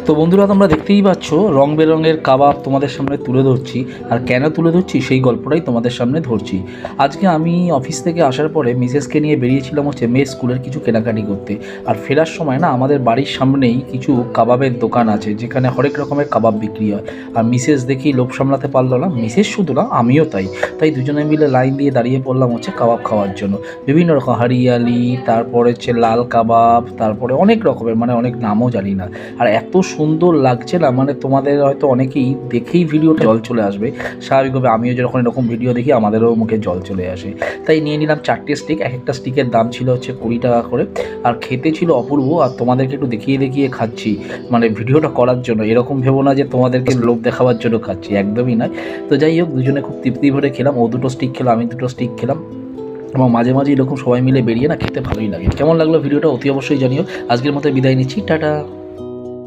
তো বন্ধুরা, তোমরা দেখতেই পাচ্ছ রং বেরঙের কাবাব তোমাদের সামনে তুলে ধরছি। আর কেন তুলে ধরছি সেই গল্পটাই তোমাদের সামনে ধরছি। আজকে আমি অফিস থেকে আসার পরে মিসেসকে নিয়ে বেরিয়েছিলাম মেয়ের স্কুলের কিছু কেনাকাটি করতে। আর ফেরার সময় না আমাদের বাড়ির সামনেই কিছু কাবাবের দোকান আছে যেখানে হরেক রকমের কাবাব বিক্রি হয়। আর মিসেস দেখি লোভ সামলাতে পারলো না, মিসেস শুধু না আমিও তাই দুজনে মিলে লাইন দিয়ে দাঁড়িয়ে পড়লাম কাবাব খাওয়ার জন্য। বিভিন্ন রকম হরিয়ালি, তারপরে লাল কাবাব, তারপরে অনেক রকমের, অনেক নামও জানি না। আর এত সুন্দর লাগছে না, তোমাদের হয়তো অনেকেই দেখেই ভিডিওটা জল চলে আসবে। স্বাভাবিকভাবে আমিও যখন এরকম ভিডিও দেখি আমাদেরও মুখে জল চলে আসে। তাই নিয়ে নিলাম 4টে স্টিক। এক একটা স্টিকের দাম ছিল 20 টাকা করে। আর খেতে ছিল অপূর্ব। আর তোমাদেরকে একটু দেখিয়ে খাচ্ছি, ভিডিওটা করার জন্য। এরকম ভেবো না যে তোমাদেরকে লোভ দেখাবার জন্য খাচ্ছি, একদমই নয়। তো যাই হোক, দুজনে খুব তৃপ্তি ভরে খেলাম। ও 2টো স্টিক খেলাম, আমি 2টো স্টিক খেলাম। এবং মাঝে মাঝে এরকম সবাই মিলে বেরিয়ে না খেতে ভালোই লাগে। কেমন লাগলো ভিডিওটা অতি অবশ্যই জানিও। আজকের মতো বিদায় নিচ্ছি, টাটা।